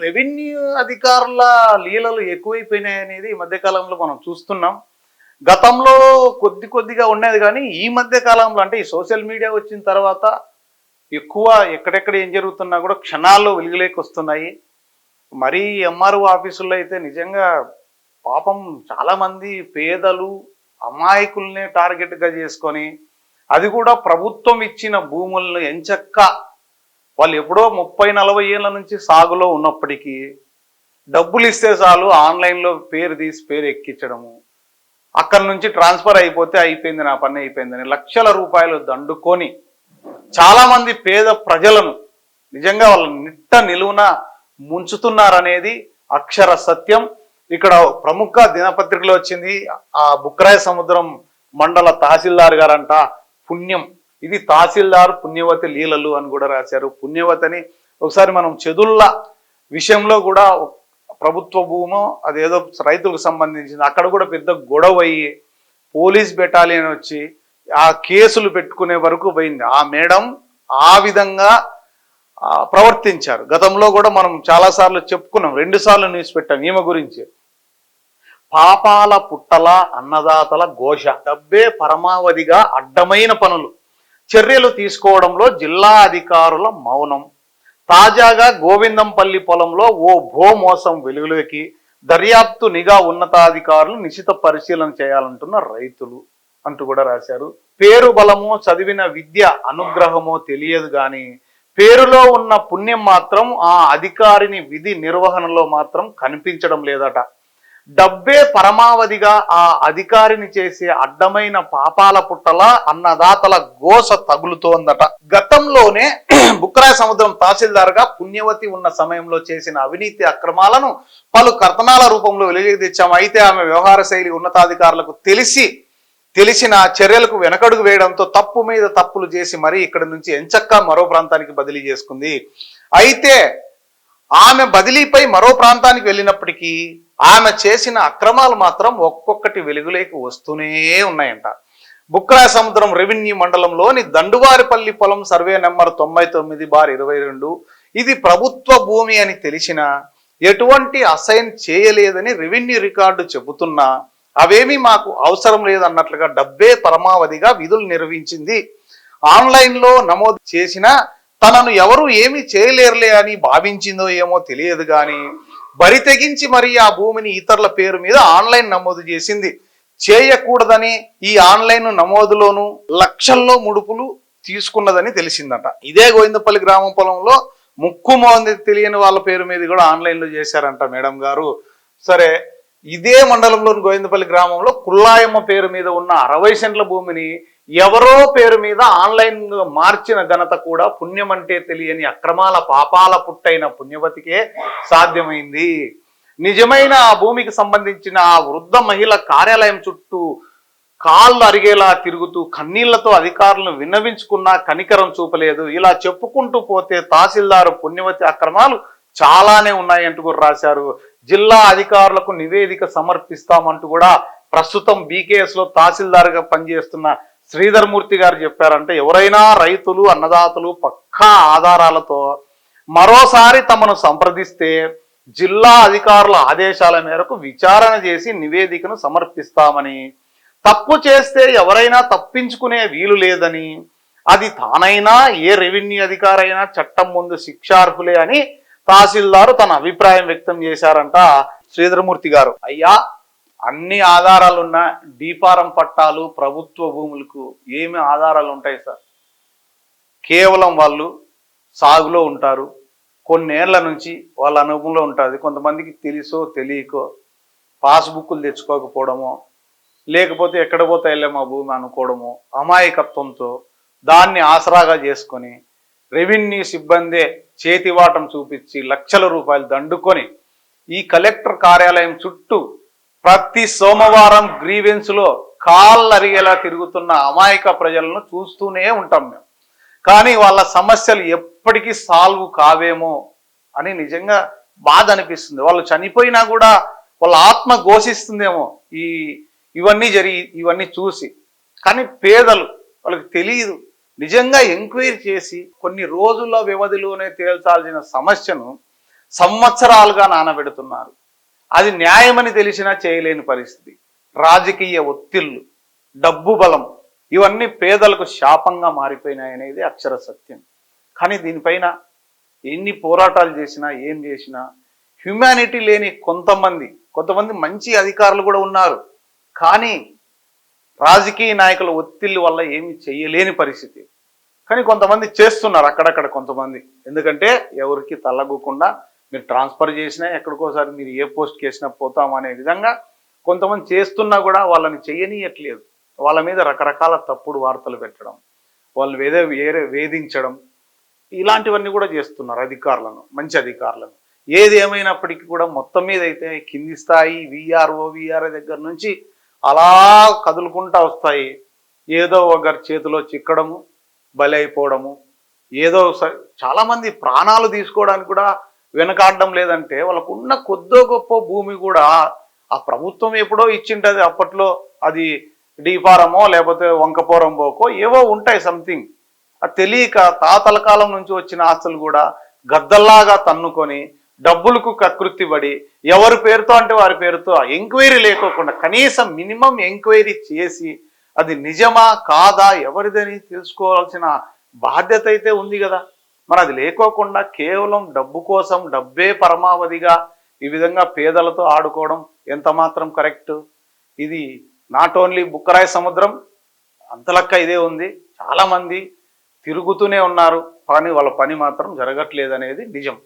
Revenue అధికారుల లీలలు ఎక్కువైపోయినాయనేది ఈ మధ్యకాలంలో మనం చూస్తున్నాం. గతంలో కొద్దిగా ఉండేది కానీ ఈ మధ్య కాలంలో అంటే ఈ సోషల్ మీడియా వచ్చిన తర్వాత ఎక్కువ ఎక్కడెక్కడ ఏం జరుగుతున్నా కూడా క్షణాల్లో వెలుగులోకి వస్తున్నాయి. మరీ ఎంఆర్ఓ ఆఫీసుల్లో అయితే నిజంగా పాపం చాలామంది పేదలు అమాయకుల్నే టార్గెట్గా చేసుకొని, అది కూడా ప్రభుత్వం ఇచ్చిన భూములను ఎంచక్క వాళ్ళు ఎప్పుడో 30-40 ఏళ్ళ నుంచి సాగులో ఉన్నప్పటికీ డబ్బులు ఇస్తే చాలు ఆన్లైన్లో పేరు తీసి పేరు ఎక్కించడము, అక్కడి నుంచి ట్రాన్స్ఫర్ అయిపోతే అయిపోయింది, నా పని అయిపోయిందని లక్షల రూపాయలు దండుకొని చాలామంది పేద ప్రజలను నిజంగా వాళ్ళ నిట్ట నిలువున ముంచుతున్నారనేది అక్షర సత్యం. ఇక్కడ ప్రముఖ దినపత్రికలో వచ్చింది, ఆ బుక్రాయ సముద్రం మండల తహసీల్దార్ గారంట పుణ్యం, ఇది తహసీల్దార్ పుణ్యవతి లీలలు అని కూడా రాశారు. పుణ్యవతిని ఒకసారి మనం చెదుళ్ళ విషయంలో కూడా ప్రభుత్వ భూమో అదేదో రైతులకు సంబంధించింది, అక్కడ కూడా పెద్ద గొడవ అయ్యి పోలీస్ బెటాలియన్ వచ్చి ఆ కేసులు పెట్టుకునే వరకు పోయింది. ఆ మేడం ఆ విధంగా ప్రవర్తించారు. గతంలో కూడా మనం చాలాసార్లు చెప్పుకున్నాం, 2 సార్లు న్యూస్ పెట్టాం ఈమె గురించి. పాపాల పుట్టల అన్నదాతల ఘోష, డబ్బే పరమావధిగా అడ్డమైన పనులు, చర్యలు తీసుకోవడంలో జిల్లా అధికారుల మౌనం. తాజాగా గోవిందంపల్లి పొలంలో ఓ భూ మోసం వెలుగులోకి, దర్యాప్తు నిఘా ఉన్నతాధికారులు నిశిత పరిశీలన చేయాలంటున్న రైతులు అంటూ కూడా రాశారు. పేరు బలమో చదివిన విద్య అనుగ్రహమో తెలియదు కానీ పేరులో ఉన్న పుణ్యం మాత్రం ఆ అధికారిని విధి నిర్వహణలో మాత్రం కనిపించడం లేదట. డబ్బే పరమావధిగా ఆ అధికారిని చేసే అడ్డమైన పాపాల పుట్టల అన్నదాతల గోస తగులుతోందట. గతంలోనే బుక్రాయ సముద్రం తహసీల్దార్గా పుణ్యవతి ఉన్న సమయంలో చేసిన అవినీతి అక్రమాలను పలు కథనాల రూపంలో వెలుగులోకి తెచ్చాము. అయితే ఆమె వ్యవహార శైలి ఉన్నతాధికారులకు తెలిసిన చర్యలకు వెనకడుగు వేయడంతో తప్పు మీద తప్పులు చేసి మరీ ఇక్కడి నుంచి ఎంచక్కా మరో ప్రాంతానికి బదిలీ చేసుకుంది. అయితే ఆమె బదిలీపై మరో ప్రాంతానికి వెళ్ళినప్పటికీ ఆమె చేసిన అక్రమాలు మాత్రం ఒక్కొక్కటి వెలుగులోకి వస్తూనే ఉన్నాయంట. బుక్రాయ సముద్రం రెవెన్యూ మండలంలోని దండువారిపల్లి పొలం సర్వే నెంబర్ 99/22 ఇది ప్రభుత్వ భూమి అని తెలిసినా ఎటువంటి అసైన్ చేయలేదని రెవెన్యూ రికార్డు చెబుతున్నా అవేమీ మాకు అవసరం లేదన్నట్లుగా డబ్బే పరమావధిగా విధులు నిర్వహించింది. ఆన్లైన్లో నమోదు చేసిన తనను ఎవరు ఏమీ చేయలేరులే అని భావించిందో ఏమో తెలియదు కానీ బరి తెగించి మరి ఆ భూమిని ఇతరుల పేరు మీద ఆన్లైన్ నమోదు చేసింది. చేయకూడదని ఈ ఆన్లైన్ నమోదులోనూ లక్షల్లో ముడుపులు తీసుకున్నదని తెలిసిందట. ఇదే గోవిందపల్లి గ్రామం పొలంలో ముక్కుమోంది తెలియని వాళ్ళ పేరు మీద కూడా ఆన్లైన్లో చేశారంట మేడం గారు. సరే, ఇదే మండలంలోని గోవిందపల్లి గ్రామంలో కుల్లాయమ్మ పేరు మీద ఉన్న 60 సెంట్ల భూమిని ఎవరో పేరు మీద ఆన్లైన్ మార్చిన ఘనత కూడా పుణ్యం అంటే తెలియని అక్రమాల పాపాల పుట్టైన పుణ్యవతికే సాధ్యమైంది. నిజమైన ఆ భూమికి సంబంధించిన ఆ వృద్ధ మహిళ కార్యాలయం చుట్టూ కాళ్ళు అరిగేలా తిరుగుతూ కన్నీళ్లతో అధికారులను విన్నవించుకున్నా కనికరం చూపలేదు. ఇలా చెప్పుకుంటూ పోతే తహసీల్దారు పుణ్యవతి అక్రమాలు చాలానే ఉన్నాయంటూ కూడా రాశారు. జిల్లా అధికారులకు నివేదిక సమర్పిస్తామంటూ కూడా ప్రస్తుతం BKS లో తహసీల్దార్గా పనిచేస్తున్న శ్రీధర్మూర్తి గారు చెప్పారంటే ఎవరైనా రైతులు అన్నదాతలు పక్కా ఆధారాలతో మరోసారి తమను సంప్రదిస్తే జిల్లా అధికారుల ఆదేశాల మేరకు విచారణ చేసి నివేదికను సమర్పిస్తామని, తప్పు చేస్తే ఎవరైనా తప్పించుకునే వీలు లేదని, అది తానైనా ఏ రెవెన్యూ అధికారైనా చట్టం ముందు శిక్షార్హులే అని తహసీల్దారు తన అభిప్రాయం వ్యక్తం చేశారంట శ్రీధరమూర్తి గారు. అయ్యా, అన్ని ఆధారాలున్న డీఫారం పట్టాలు ప్రభుత్వ భూములకు ఏమి ఆధారాలు ఉంటాయి సార్? కేవలం వాళ్ళు సాగులో ఉంటారు, కొన్నేళ్ల నుంచి వాళ్ళ అనుభవంలో ఉంటుంది. కొంతమందికి తెలుసో తెలియకో పాస్బుక్లు తెచ్చుకోకపోవడమో, లేకపోతే ఎక్కడ పోతే వెళ్ళే మా భూమి అనుకోవడమో, అమాయకత్వంతో దాన్ని ఆసరాగా చేసుకొని రెవెన్యూ సిబ్బందే చేతివాటం చూపించి లక్షల రూపాయలు దండుకొని ఈ కలెక్టర్ కార్యాలయం చుట్టూ ప్రతి సోమవారం గ్రీవెన్స్లో కాళ్ళు అరిగేలా తిరుగుతున్న అమాయక ప్రజలను చూస్తూనే ఉంటాం మేము. కానీ వాళ్ళ సమస్యలు ఎప్పటికీ సాల్వ్ కావేమో అని నిజంగా బాధ అనిపిస్తుంది. వాళ్ళు చనిపోయినా కూడా వాళ్ళ ఆత్మ ఘోషిస్తుందేమో ఇవన్నీ చూసి. కానీ పేదలు, వాళ్ళకి తెలియదు. నిజంగా ఎంక్వైరీ చేసి కొన్ని రోజుల వ్యవధిలోనే తేల్చాల్సిన సమస్యను సంవత్సరాలుగా నానబెడుతున్నారు. అది న్యాయమని తెలిసినా చేయలేని పరిస్థితి. రాజకీయ ఒత్తిళ్లు, డబ్బు బలం ఇవన్నీ పేదలకు శాపంగా మారిపోయినాయనేది అక్షర సత్యం. కానీ దీనిపైన ఎన్ని పోరాటాలు చేసినా ఏం చేసినా హ్యుమానిటీ లేని కొంతమంది మంచి అధికారులు కూడా ఉన్నారు. కానీ రాజకీయ నాయకుల ఒత్తిళ్ళ వల్ల ఏమి చేయలేని పరిస్థితి. కానీ కొంతమంది చేస్తున్నారు అక్కడక్కడ కొంతమంది. ఎందుకంటే ఎవరికి తలగకుండా మీరు ట్రాన్స్ఫర్ చేసినా ఎక్కడికోసారి మీరు ఏ పోస్ట్కి వేసినా పోతాం అనే విధంగా కొంతమంది చేస్తున్నా కూడా వాళ్ళని చేయనీయట్లేదు. వాళ్ళ మీద రకరకాల తప్పుడు వార్తలు పెట్టడం, వాళ్ళు వేధించడం ఇలాంటివన్నీ కూడా చేస్తున్నారు అధికారులను, మంచి అధికారులను. ఏది ఏమైనప్పటికీ కూడా మొత్తం మీద అయితే కింది స్థాయి విఆర్ఓ దగ్గర నుంచి అలా కదులుకుంటా వస్తాయి. ఏదో ఒకరి చేతిలో చిక్కడము, బలైపోవడము, ఏదో చాలామంది ప్రాణాలు తీసుకోవడానికి కూడా వెనకాడడం లేదంటే వాళ్ళకు ఉన్న కొద్దో గొప్ప భూమి కూడా ఆ ప్రభుత్వం ఎప్పుడో ఇచ్చింటది. అప్పట్లో అది డీఫారమో లేకపోతే వంకపోరం పోకో ఏవో ఉంటాయి సంథింగ్. అది తెలియక తాతల కాలం నుంచి వచ్చిన ఆస్తులు కూడా గద్దల్లాగా తన్నుకొని డబ్బులకు కకృతి పడి ఎవరి పేరుతో అంటే వారి పేరుతో ఎంక్వైరీ లేకోకుండా కనీసం మినిమం ఎంక్వైరీ చేసి అది నిజమా కాదా ఎవరిదని తెలుసుకోవాల్సిన బాధ్యత అయితే ఉంది కదా. మరి అది లేకోకుండా కేవలం డబ్బు కోసం, డబ్బే పరమావధిగా ఈ విధంగా పేదలతో ఆడుకోవడం ఎంత మాత్రం కరెక్ట్? ఇది నాట్ ఓన్లీ బుక్కరాయ సముద్రం, అంతలక్క ఇదే ఉంది. చాలామంది తిరుగుతూనే ఉన్నారు, కానీ వాళ్ళ పని మాత్రం జరగట్లేదు అనేది నిజం.